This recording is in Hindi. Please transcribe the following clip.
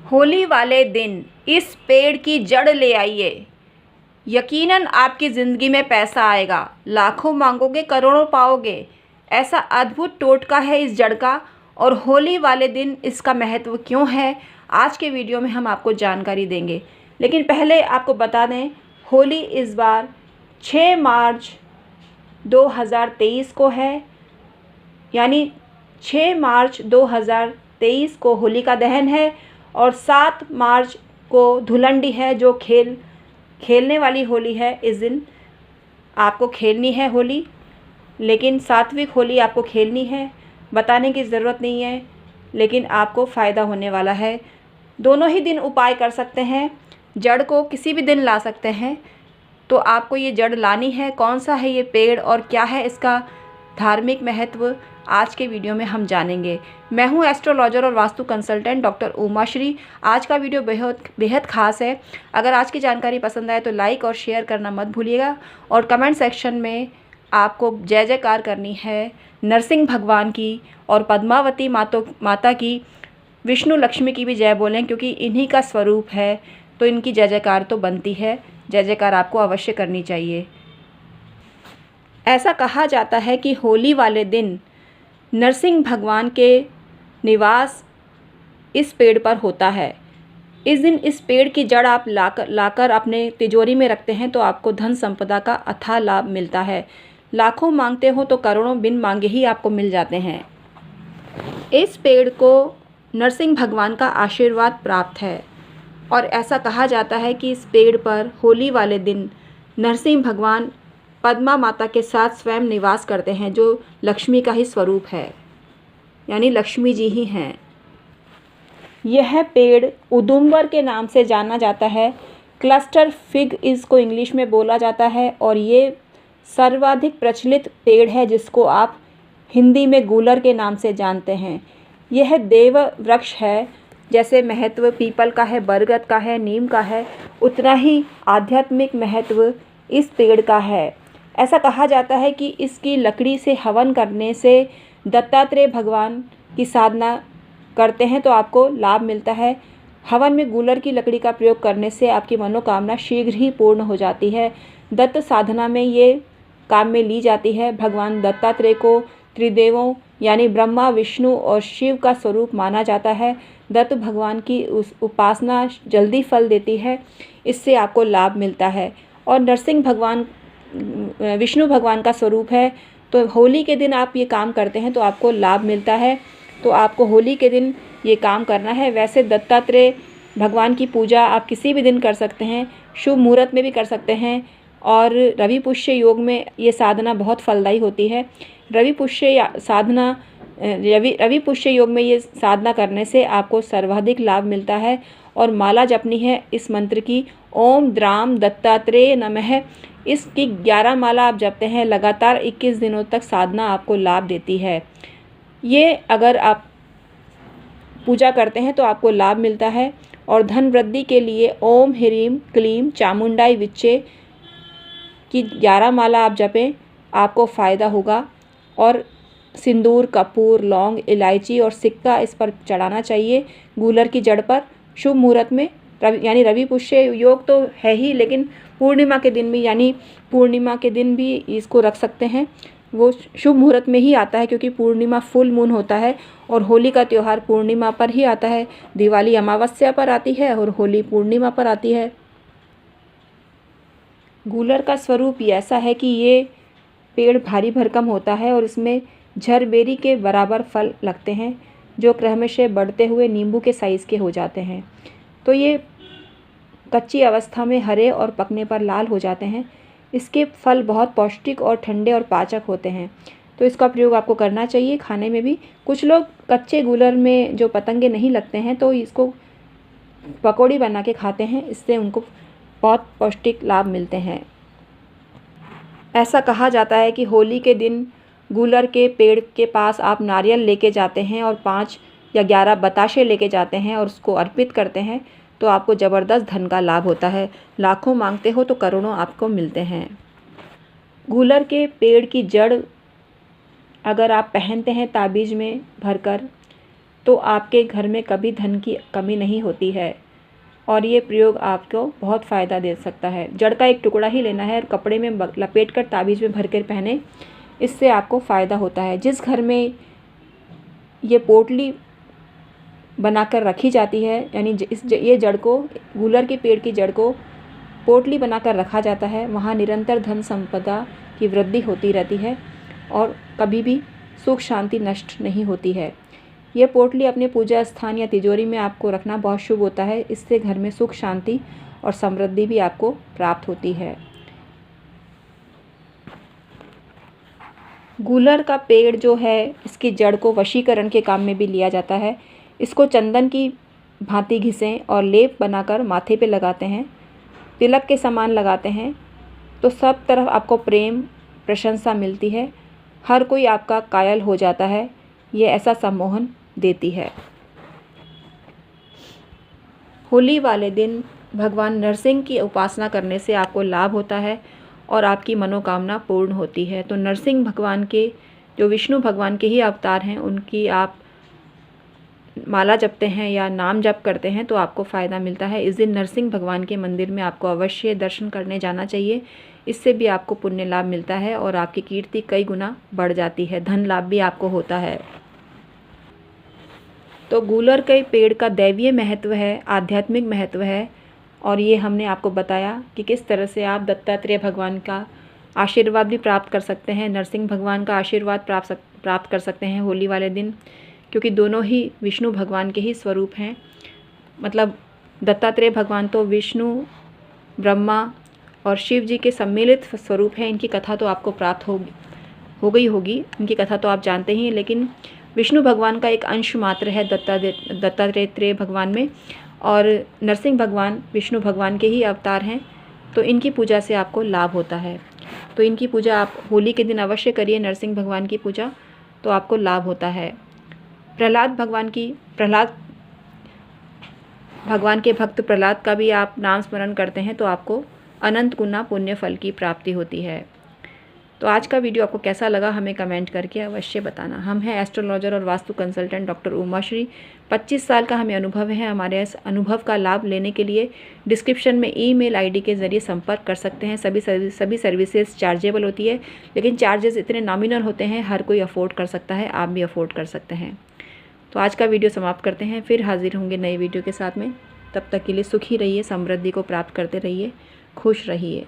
होली वाले दिन इस पेड़ की जड़ ले आइए, यकीनन आपकी ज़िंदगी में पैसा आएगा, लाखों मांगोगे करोड़ों पाओगे। ऐसा अद्भुत टोटका है इस जड़ का। और होली वाले दिन इसका महत्व क्यों है, आज के वीडियो में हम आपको जानकारी देंगे। लेकिन पहले आपको बता दें, होली इस बार 6 मार्च 2023 को है, यानी 6 मार्च 2023 को होलिका दहन है और 7 मार्च को धुलंडी है, जो खेलने वाली होली है। इस दिन आपको खेलनी है होली, लेकिन सात्विक होली आपको खेलनी है, बताने की ज़रूरत नहीं है, लेकिन आपको फ़ायदा होने वाला है। दोनों ही दिन उपाय कर सकते हैं, जड़ को किसी भी दिन ला सकते हैं। तो आपको ये जड़ लानी है। कौन सा है ये पेड़ और क्या है इसका धार्मिक महत्व, आज के वीडियो में हम जानेंगे। मैं हूं एस्ट्रोलॉजर और वास्तु कंसल्टेंट डॉक्टर उमाश्री। आज का वीडियो बेहद खास है। अगर आज की जानकारी पसंद आए तो लाइक और शेयर करना मत भूलिएगा, और कमेंट सेक्शन में आपको जय जयकार करनी है नरसिंह भगवान की और पद्मावती माता की, विष्णु लक्ष्मी की भी जय बोलें, क्योंकि इन्हीं का स्वरूप है, तो इनकी जय जयकार तो बनती है। जय जयकार आपको अवश्य करनी चाहिए। ऐसा कहा जाता है कि होली वाले दिन नरसिंह भगवान के निवास इस पेड़ पर होता है। इस दिन इस पेड़ की जड़ आप लाकर अपने तिजोरी में रखते हैं तो आपको धन संपदा का अथाह लाभ मिलता है। लाखों मांगते हो तो करोड़ों बिन मांगे ही आपको मिल जाते हैं। इस पेड़ को नरसिंह भगवान का आशीर्वाद प्राप्त है, और ऐसा कहा जाता है कि इस पेड़ पर होली वाले दिन नरसिंह भगवान पद्मा माता के साथ स्वयं निवास करते हैं, जो लक्ष्मी का ही स्वरूप है, यानी लक्ष्मी जी ही हैं। यह पेड़ उदुम्बर के नाम से जाना जाता है। क्लस्टर फिग इसको इंग्लिश में बोला जाता है, और ये सर्वाधिक प्रचलित पेड़ है, जिसको आप हिंदी में गूलर के नाम से जानते हैं। यह देव वृक्ष है। जैसे महत्व पीपल का है, बरगद का है, नीम का है, उतना ही आध्यात्मिक महत्व इस पेड़ का है। ऐसा कहा जाता है कि इसकी लकड़ी से हवन करने से दत्तात्रेय भगवान की साधना करते हैं तो आपको लाभ मिलता है। हवन में गूलर की लकड़ी का प्रयोग करने से आपकी मनोकामना शीघ्र ही पूर्ण हो जाती है। दत्त साधना में ये काम में ली जाती है। भगवान दत्तात्रेय को त्रिदेवों यानी ब्रह्मा, विष्णु और शिव का स्वरूप माना जाता है। दत्त भगवान की उस उपासना जल्दी फल देती है, इससे आपको लाभ मिलता है। और नरसिंह भगवान विष्णु भगवान का स्वरूप है, तो होली के दिन आप ये काम करते हैं तो आपको लाभ मिलता है। तो आपको होली के दिन ये काम करना है। वैसे दत्तात्रेय भगवान की पूजा आप किसी भी दिन कर सकते हैं, शुभ मुहूर्त में भी कर सकते हैं, और रवि पुष्य योग में ये साधना बहुत फलदायी होती है। रवि पुष्य योग में ये साधना करने से आपको सर्वाधिक लाभ मिलता है। और माला जपनी है इस मंत्र की, ओम द्राम दत्तात्रेय नमः। इसकी 11 माला आप जपते हैं, लगातार 21 दिनों तक साधना आपको लाभ देती है। ये अगर आप पूजा करते हैं तो आपको लाभ मिलता है। और धन वृद्धि के लिए ओम ह्रीम क्लीम चामुंडाई विच्चे की 11 माला आप जपें, आपको फ़ायदा होगा। और सिंदूर, कपूर, लौंग, इलायची और सिक्का इस पर चढ़ाना चाहिए गूलर की जड़ पर। शुभ मुहूर्त में यानी रवि पुष्य योग तो है ही, लेकिन पूर्णिमा के दिन भी, यानी पूर्णिमा के दिन भी इसको रख सकते हैं। वो शुभ मुहूर्त में ही आता है, क्योंकि पूर्णिमा फुल मून होता है और होली का त्यौहार पूर्णिमा पर ही आता है। दिवाली अमावस्या पर आती है और होली पूर्णिमा पर आती है। गूलर का स्वरूप ऐसा है कि ये पेड़ भारी भरकम होता है और इसमें झरबेरी के बराबर फल लगते हैं, जो क्रमशः बढ़ते हुए नींबू के साइज़ के हो जाते हैं। तो ये कच्ची अवस्था में हरे और पकने पर लाल हो जाते हैं। इसके फल बहुत पौष्टिक और ठंडे और पाचक होते हैं, तो इसका प्रयोग आपको करना चाहिए खाने में भी। कुछ लोग कच्चे गूलर में जो पतंगे नहीं लगते हैं तो इसको पकौड़ी बना के खाते हैं, इससे उनको बहुत पौष्टिक लाभ मिलते हैं। ऐसा कहा जाता है कि होली के दिन गूलर के पेड़ के पास आप नारियल लेके जाते हैं और 5 या 11 बताशे लेके जाते हैं और उसको अर्पित करते हैं, तो आपको ज़बरदस्त धन का लाभ होता है। लाखों मांगते हो तो करोड़ों आपको मिलते हैं। गूलर के पेड़ की जड़ अगर आप पहनते हैं ताबीज़ में भरकर, तो आपके घर में कभी धन की कमी नहीं होती है और ये प्रयोग आपको बहुत फ़ायदा दे सकता है। जड़ का एक टुकड़ा ही लेना है और कपड़े में लपेट कर ताबीज़ में भर कर पहने, इससे आपको फ़ायदा होता है। जिस घर में ये पोटली बनाकर रखी जाती है, यानी ये जड़ को, गूलर के पेड़ की जड़ को पोटली बनाकर रखा जाता है, वहाँ निरंतर धन संपदा की वृद्धि होती रहती है और कभी भी सुख शांति नष्ट नहीं होती है। ये पोटली अपने पूजा स्थान या तिजोरी में आपको रखना बहुत शुभ होता है। इससे घर में सुख शांति और समृद्धि भी आपको प्राप्त होती है। गूलर का पेड़ जो है, इसकी जड़ को वशीकरण के काम में भी लिया जाता है। इसको चंदन की भांति घिसें और लेप बनाकर माथे पे लगाते हैं, तिलक के समान लगाते हैं, तो सब तरफ आपको प्रेम प्रशंसा मिलती है। हर कोई आपका कायल हो जाता है। ये ऐसा सम्मोहन देती है। होली वाले दिन भगवान नरसिंह की उपासना करने से आपको लाभ होता है और आपकी मनोकामना पूर्ण होती है। तो नरसिंह भगवान के, जो विष्णु भगवान के ही अवतार हैं, उनकी आप माला जपते हैं या नाम जप करते हैं तो आपको फ़ायदा मिलता है। इस दिन नरसिंह भगवान के मंदिर में आपको अवश्य दर्शन करने जाना चाहिए। इससे भी आपको पुण्य लाभ मिलता है और आपकी कीर्ति कई गुना बढ़ जाती है, धन लाभ भी आपको होता है। तो गूलर के पेड़ का दैवीय महत्व है, आध्यात्मिक महत्व है और ये हमने आपको बताया कि किस तरह से आप दत्तात्रेय भगवान का आशीर्वाद भी प्राप्त कर सकते हैं, नरसिंह भगवान का आशीर्वाद प्राप्त कर सकते हैं होली वाले दिन, क्योंकि दोनों ही विष्णु भगवान के ही स्वरूप हैं। मतलब दत्तात्रेय भगवान तो विष्णु, ब्रह्मा और शिव जी के सम्मिलित स्वरूप हैं। इनकी कथा तो आपको प्राप्त हो गई होगी, इनकी कथा तो आप जानते ही हैं, लेकिन विष्णु भगवान का एक अंश मात्र है दत्तात्रेय भगवान में, और नरसिंह भगवान विष्णु भगवान के ही अवतार हैं। तो इनकी पूजा से आपको लाभ होता है। तो इनकी पूजा आप होली के दिन अवश्य करिए, नरसिंह भगवान की पूजा, तो आपको लाभ होता है। प्रहलाद भगवान के भक्त प्रहलाद का भी आप नाम स्मरण करते हैं तो आपको अनंत गुना पुण्य फल की प्राप्ति होती है। तो आज का वीडियो आपको कैसा लगा हमें कमेंट करके अवश्य बताना। हम हैं एस्ट्रोलॉजर और वास्तु कंसल्टेंट डॉक्टर उमाश्री। 25 साल का हमें अनुभव है। हमारे इस अनुभव का लाभ लेने के लिए डिस्क्रिप्शन में ईमेल आईडी के ज़रिए संपर्क कर सकते हैं। सभी सर्विसेज चार्जेबल होती है, लेकिन चार्जेस इतने नॉमिनल होते हैं, हर कोई अफोर्ड कर सकता है, आप भी अफोर्ड कर सकते हैं। तो आज का वीडियो समाप्त करते हैं, फिर हाजिर होंगे नए वीडियो के साथ में। तब तक के लिए सुखी रहिए, समृद्धि को प्राप्त करते रहिए, खुश रहिए।